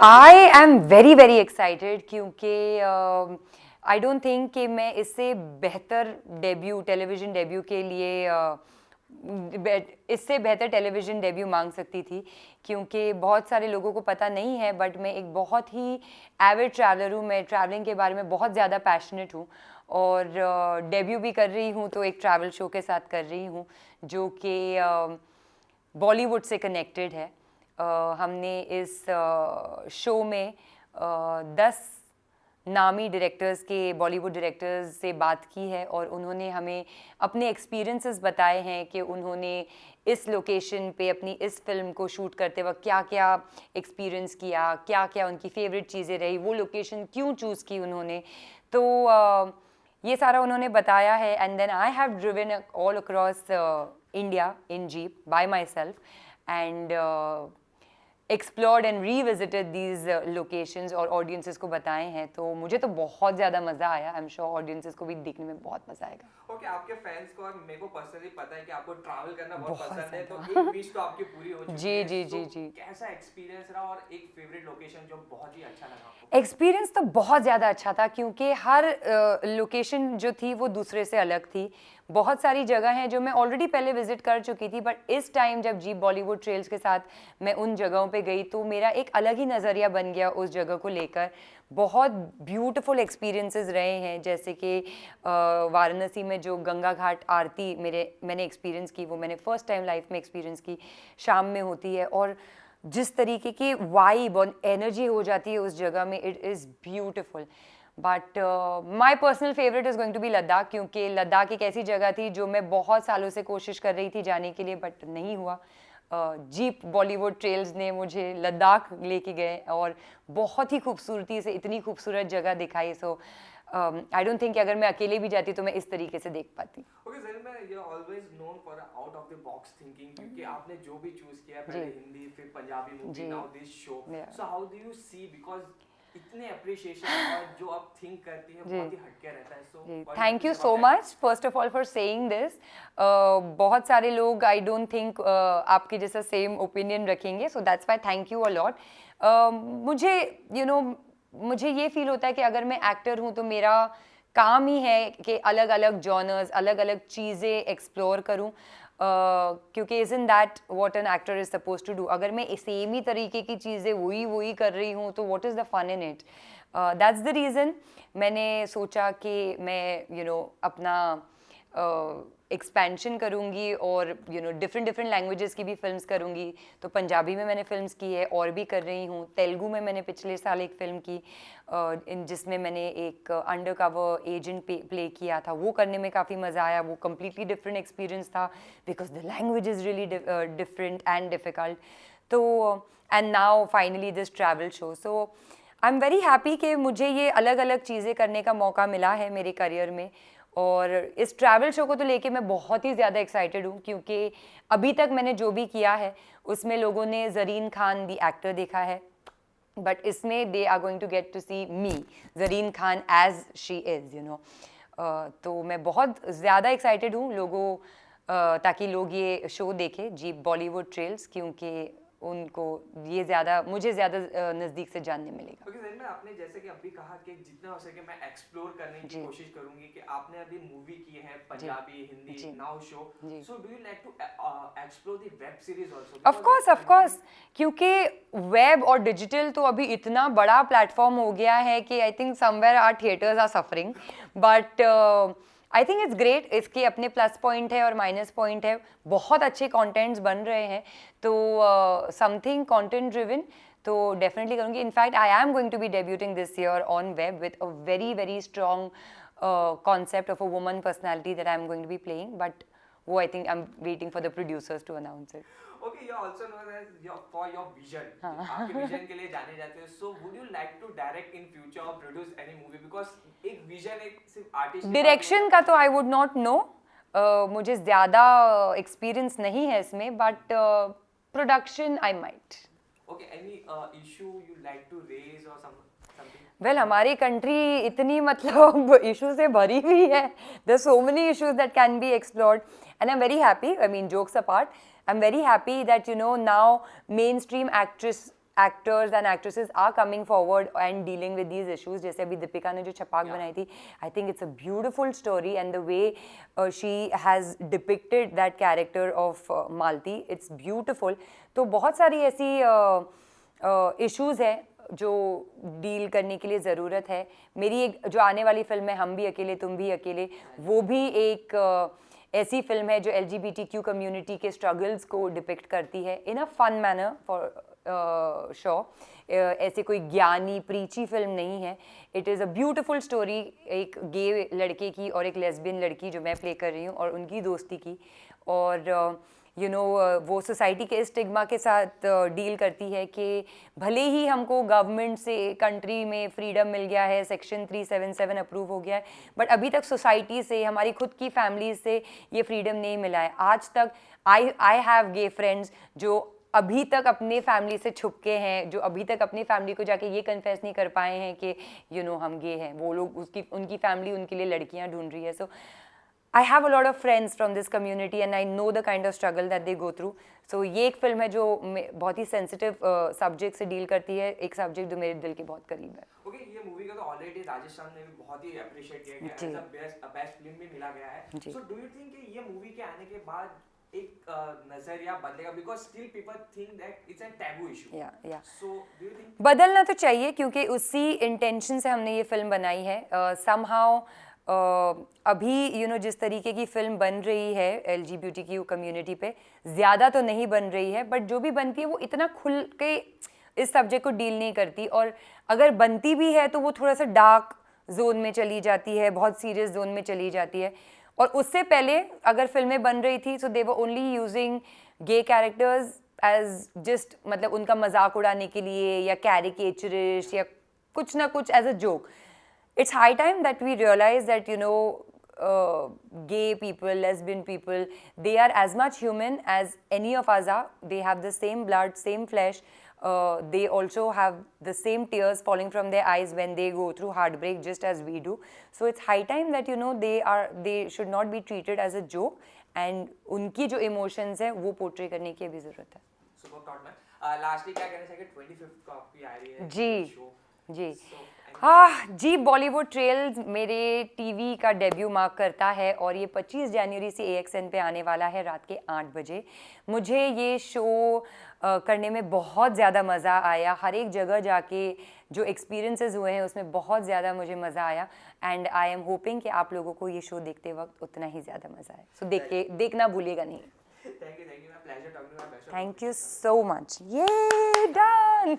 I am very very excited क्योंकि I don't think कि मैं इससे बेहतर डेब्यू टेलीविज़न डेब्यू के लिए इससे बेहतर टेलीविज़न डेब्यू मांग सकती थी, क्योंकि बहुत सारे लोगों को पता नहीं है बट मैं एक बहुत ही एविड ट्रैवलर हूँ। मैं ट्रैवलिंग के बारे में बहुत ज़्यादा पैशनेट हूँ और डेब्यू भी कर रही हूँ तो एक ट्रैवल शो के साथ कर रही हूँ जो कि बॉलीवुड से कनेक्टेड है। हमने इस शो में 10 नामी डायरेक्टर्स के बॉलीवुड डायरेक्टर्स से बात की है और उन्होंने हमें अपने एक्सपीरियंसेस बताए हैं कि उन्होंने इस लोकेशन पे अपनी इस फिल्म को शूट करते वक्त क्या क्या एक्सपीरियंस किया, क्या क्या उनकी फेवरेट चीज़ें रही, वो लोकेशन क्यों चूज़ की उन्होंने। तो ये सारा उन्होंने बताया है। And then I have driven all across India in jeep by myself and explored and revisited these locations और ऑडियंसेस को बताए हैं। तो मुझे तो बहुत ज़्यादा मज़ा आया। आई एम श्योर ऑडियंसेस को भी देखने में बहुत मज़ा आएगा। ओके, आपके फैंस को और मेरे को पर्सनली पता है कि आपको ट्रैवल करना बहुत बहुत पसंद है, तो ज़्यादा। एक विश तो आपकी पूरी हो चुकी जी है। जी So, जी जी। कैसा एक्सपीरियंस रहा और एक फेवरेट लोकेशन जो बहुत ही अच्छा लगा आपको? एक्सपीरियंस तो बहुत ज़्यादा अच्छा था क्योंकि हर लोकेशन जो थी वो दूसरे से अलग थी। बहुत सारी जगह हैं जो मैं ऑलरेडी पहले विजिट कर चुकी थी, बट इस टाइम जब जीप बॉलीवुड ट्रेल्स के साथ मैं उन जगहों पे गई तो मेरा एक अलग ही नज़रिया बन गया उस जगह को लेकर। बहुत ब्यूटीफुल एक्सपीरियंसेस रहे हैं, जैसे कि वाराणसी में जो गंगा घाट आरती मैंने एक्सपीरियंस की, वो मैंने फ़र्स्ट टाइम लाइफ में एक्सपीरियंस की। शाम में होती है और जिस तरीके की वाइब और एनर्जी हो जाती है उस जगह में, it is beautiful. But my personal favourite is going to be Ladakh, क्योंकि लद्दाख एक ऐसी जगह थी जो मैं बहुत सालों से कोशिश कर रही थी जाने के लिए बट नहीं हुआ। जीप बॉलीवुड ट्रेल्स ने मुझे लद्दाख लेके गए और बहुत ही खूबसूरती से इतनी खूबसूरत जगह दिखाई। सो आई डोंट थिंक कि अगर मैं अकेले भी जाती तो मैं इस तरीके से देख पाती। ओके सर, मैं ये always known for out of the box thinking, क्योंकि आपने जो भी चूज किया, पहले हिंदी फिर पंजाबी मूवी, जी। Now this show. Yeah. So how do you see, because इतने अप्रिशिएशन और जो आप थिंक करती है बहुत ही हटके रहता है। So thank you so much first of all for saying this. बहुत सारे लोग आई डोंट थिंक आपके जैसा सेम ओपिनियन रखेंगे, so that's why thank you a lot. मुझे मुझे ये फील होता है कि अगर मैं एक्टर हूँ तो मेरा काम ही है कि अलग अलग जॉनर्स, अलग अलग चीज़ें एक्सप्लोर करूँ, क्योंकि isn't that what an actor is suppose to do. अगर मैं सेम ही तरीके की चीज़ें वही कर रही हूँ तो what is the fun in it. That's the reason मैंने सोचा कि मैं अपना एक्सपेंशन करूँगी और डिफरेंट लैंग्वेजेस की भी फिल्म्स करूँगी। तो पंजाबी में मैंने फिल्म्स की है और भी कर रही हूँ। तेलुगु में मैंने पिछले साल एक फ़िल्म की जिसमें मैंने एक अंडर कवर एजेंट प्ले किया था। वो करने में काफ़ी मज़ा आया। वो कम्प्लीटली डिफरेंट एक्सपीरियंस था because the language is really different and difficult. तो and now finally this travel show. So I am very happy कि मुझे ये अलग अलग चीज़ें करने का मौका मिला है मेरे करियर में। और इस ट्रैवल शो को तो लेके मैं बहुत ही ज़्यादा एक्साइटेड हूँ, क्योंकि अभी तक मैंने जो भी किया है उसमें लोगों ने ज़रीन खान दी एक्टर देखा है, बट इसमें they are going to get to see me Zareen Khan as she is तो मैं बहुत ज़्यादा एक्साइटेड हूँ ताकि लोग ये शो देखें जीप बॉलीवुड ट्रेल्स, क्योंकि उनको ये मुझे ज़्यादा नज़दीक से जानने मिलेगा। ओके सर, मैं आपने जैसे कि अभी कहा कि जितना हो सके मैं एक्सप्लोर करने की कोशिश करूंगी, कि आपने अभी मूवी की है Punjabi, Hindi, now show. So do you like to explore the web series also? Of course, क्योंकि वेब और डिजिटल तो अभी इतना बड़ा प्लेटफॉर्म हो गया है कि I think somewhere our theatres are suffering, but I think it's great. इसके अपने प्लस पॉइंट है और माइनस पॉइंट है। बहुत अच्छे कंटेंट्स बन रहे हैं, तो समथिंग कंटेंट ड्रिवन तो डेफिनेटली करूँगी। In fact I am going to be debuting this year on web with a very strong concept of a woman personality that I'm going to be playing, but I think I'm waiting for the producers to announce it. Okay, you're also known as for your vision. आपके vision के लिए जाने जाते हैं. So would you like to direct in future or produce any movie? Because एक vision एक सिर्फ artist direction का तो I would not know. मुझे ज़्यादा experience नहीं है इसमें, but production I might. Okay, any issue you like to raise or something? Well हमारी कंट्री इतनी मतलब इशू से भरी हुई है. There so many issues that can be explored and I am very happy. I mean jokes apart, I am very happy that now mainstream actors and actresses are coming forward and dealing with these issues, जैसे अभी दीपिका ने जो छपाक बनाई थी, I think it's a beautiful story and the way she has depicted that character of Malti, it's beautiful. तो बहुत सारी ऐसी इश्यूज़ है जो डील करने के लिए ज़रूरत है। मेरी एक जो आने वाली फिल्म है हम भी अकेले तुम भी अकेले, वो भी एक ऐसी फिल्म है जो LGBTQ कम्युनिटी के स्ट्रगल्स को डिपिक्ट करती है in a fun manner for sure. ऐसे कोई ज्ञानी प्रीची फिल्म नहीं है, it is a beautiful story एक गे लड़के की और एक लेस्बियन लड़की जो मैं प्ले कर रही हूँ और उनकी दोस्ती की, और वो सोसाइटी के स्टिग्मा के साथ डील करती है कि भले ही हमको गवर्नमेंट से कंट्री में फ्रीडम मिल गया है, सेक्शन 377 अप्रूव हो गया है, बट अभी तक सोसाइटी से, हमारी खुद की फैमिली से ये फ्रीडम नहीं मिला है आज तक। आई हैव गे फ्रेंड्स जो अभी तक अपने फैमिली से छुप के हैं, जो अभी तक अपनी फैमिली को जाके ये कन्फेस नहीं कर पाए हैं कि हम गे हैं। वो लोग उनकी फैमिली उनके लिए लड़कियां ढूंढ रही है। सो I have a lot of friends from this community and I know the kind of struggle that they go through. So ये एक फिल्म है जो बहुत ही सेंसिटिव सब्जेक्ट से डील करती है, एक सब्जेक्ट जो मेरे दिल के बहुत करीब है। ओके, ये मूवी का तो ऑलरेडी राजस्थान ने भी बहुत ही अप्रिशिएट किया गया है, बेस्ट फिल्म भी मिला गया है। सो डू यू थिंक कि ये मूवी के आने के बाद एक नजरिया बदलेगा, because still people think that it's a taboo issue? या सो डू यू थिंक बदलना तो चाहिए, क्योंकि उसी इंटेंशन से हमने ये फिल्म बनाई है। समहाउ अभी जिस तरीके की फिल्म बन रही है LGBTQ कम्युनिटी पे, ज़्यादा तो नहीं बन रही है, बट जो भी बनती है वो इतना खुल के इस सब्जेक्ट को डील नहीं करती, और अगर बनती भी है तो वो थोड़ा सा डार्क जोन में चली जाती है, बहुत सीरियस जोन में चली जाती है। और उससे पहले अगर फिल्में बन रही थी so they were only using gay characters as just, मतलब उनका मजाक उड़ाने के लिए, या कैरिकेचरिस्ट, या कुछ ना कुछ as a joke. It's high time that we realize that gay people, lesbian people, they are as much human as any of us are. They have the same blood, same flesh. They also have the same tears falling from their eyes when they go through heartbreak, just as we do. So it's high time that they should not be treated as a joke, and उनकी जो emotions है वो portray करने की भी ज़रूरत है। Super thought man. Lastly क्या कहना चाहिए? 25th को आपकी आ रही है जी। जी, बॉलीवुड ट्रेल्स मेरे टीवी का डेब्यू मार्क करता है और ये 25 जनवरी से AXN पे आने वाला है रात के 8 बजे। मुझे ये शो करने में बहुत ज़्यादा मज़ा आया। हर एक जगह जाके जो एक्सपीरियंसेस हुए हैं उसमें बहुत ज़्यादा मुझे मज़ा आया, एंड आई एम होपिंग कि आप लोगों को ये शो देखते वक्त उतना ही ज़्यादा मज़ा आए। सो देखना भूलिएगा नहीं। Thank you, pleasure talking to you. Thank you so much. ये डन।